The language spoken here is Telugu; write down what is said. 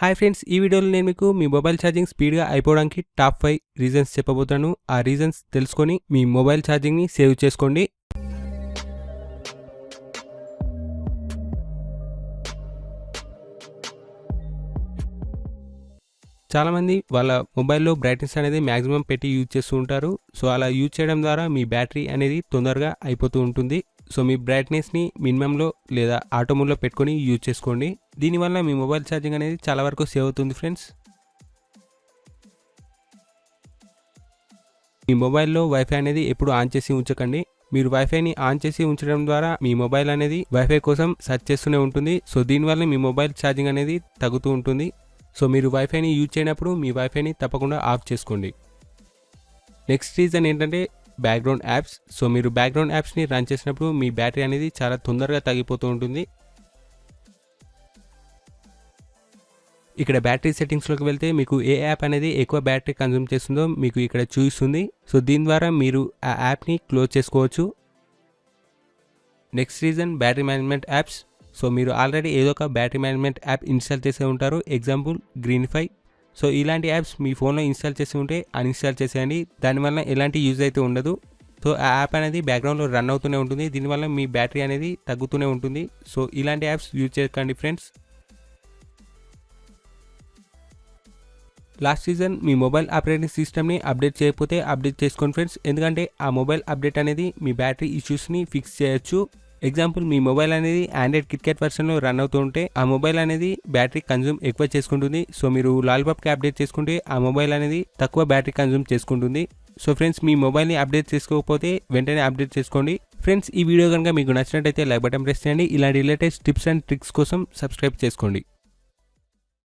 హాయ్ ఫ్రెండ్స్, ఈ వీడియోలో నేను మీకు మీ మొబైల్ ఛార్జింగ్ స్పీడ్గా అయిపోవడానికి టాప్ 5 రీజన్స్ చెప్పబోతున్నాను. ఆ రీజన్స్ తెలుసుకొని మీ మొబైల్ ఛార్జింగ్ని సేవ్ చేసుకోండి. చాలామంది వాళ్ళ మొబైల్లో బ్రైట్నెస్ అనేది మ్యాక్సిమం పెట్టి యూజ్ చేస్తూ ఉంటారు. సో అలా యూజ్ చేయడం ద్వారా మీ బ్యాటరీ అనేది తొందరగా అయిపోతూ ఉంటుంది. సో మీ బ్రైట్నెస్ని మినిమంలో లేదా ఆటో మోడ్లో పెట్టుకొని యూజ్ చేసుకోండి. దీనివల్ల మీ మొబైల్ ఛార్జింగ్ అనేది చాలా వరకు సేవ్ అవుతుంది ఫ్రెండ్స్. మీ మొబైల్లో వైఫై అనేది ఎప్పుడు ఆన్ చేసి ఉంచకండి. మీరు వైఫైని ఆన్ చేసి ఉంచడం ద్వారా మీ మొబైల్ అనేది వైఫై కోసం సెర్చ్ చేస్తూనే ఉంటుంది. సో దీనివల్ల మీ మొబైల్ ఛార్జింగ్ అనేది తగ్గుతూ ఉంటుంది. సో మీరు వైఫైని యూజ్ చేయనప్పుడు మీ వైఫైని తప్పకుండా ఆఫ్ చేసుకోండి. నెక్స్ట్ రీజన్ ఏంటంటే బ్యాక్గ్రౌండ్ యాప్స్. సో మీరు బ్యాక్గ్రౌండ్ యాప్స్ని రన్ చేసినప్పుడు మీ బ్యాటరీ అనేది చాలా తొందరగా తగ్గిపోతూ ఉంటుంది. ఇక్కడ బ్యాటరీ సెట్టింగ్స్లోకి వెళ్తే మీకు ఏ యాప్ అనేది ఎక్కువ బ్యాటరీ కన్జ్యూమ్ చేస్తుందో మీకు ఇక్కడ చూపిస్తుంది. సో దీని ద్వారా మీరు ఆ యాప్ని క్లోజ్ చేసుకోవచ్చు. Next reason battery management apps. So మీరు ఆల్రెడీ ఏదో ఒక బ్యాటరీ మేనేజ్మెంట్ యాప్ ఇన్స్టాల్ చేసే ఉంటారు. ఎగ్జాంపుల్ గ్రీన్ఫై. సో ఇలాంటి యాప్స్ మీ ఫోన్లో ఇన్స్టాల్ చేసి ఉంటే అన్ఇన్స్టాల్ చేసేయండి. దానివల్ల ఎలాంటి యూజ్ అయితే ఉండదు. సో ఆ యాప్ అనేది బ్యాక్గ్రౌండ్లో రన్ అవుతూనే ఉంటుంది. దీనివల్ల మీ బ్యాటరీ అనేది తగ్గుతూనే ఉంటుంది. సో ఇలాంటి యాప్స్ యూజ్ చేయకండి ఫ్రెండ్స్. లాస్ట్ రీజన్ మీ మొబైల్ ఆపరేటింగ్ సిస్టమ్ని అప్డేట్ చేయకపోతే అప్డేట్ చేసుకోండి ఫ్రెండ్స్. ఎందుకంటే ఆ మొబైల్ అప్డేట్ అనేది మీ బ్యాటరీ ఇష్యూస్ని ఫిక్స్ చేయొచ్చు. ఎగ్జాంపుల్ మీ మొబైల్ అనేది ఆండ్రాయిడ్ కిట్కాట్ వర్షన్లో రన్ అవుతుంటే ఆ మొబైల్ అనేది బ్యాటరీ కన్జ్యూమ్ ఎక్కువ చేసుకుంటుంది. సో మీరు లాలీపాప్కి అప్డేట్ చేసుకుంటే ఆ మొబైల్ అనేది తక్కువ బ్యాటరీ కన్జ్యూమ్ చేసుకుంటుంది. సో ఫ్రెండ్స్, మీ మొబైల్ని అప్డేట్ చేసుకోకపోతే వెంటనే అప్డేట్ చేసుకోండి. ఫ్రెండ్స్, ఈ వీడియో కనుక మీకు నచ్చినట్టయితే లైక్ బటన్ ప్రెస్ చేయండి. ఇలాంటి లేటెస్ట్ టిప్స్ అండ్ ట్రిక్స్ కోసం సబ్స్క్రైబ్ చేసుకోండి.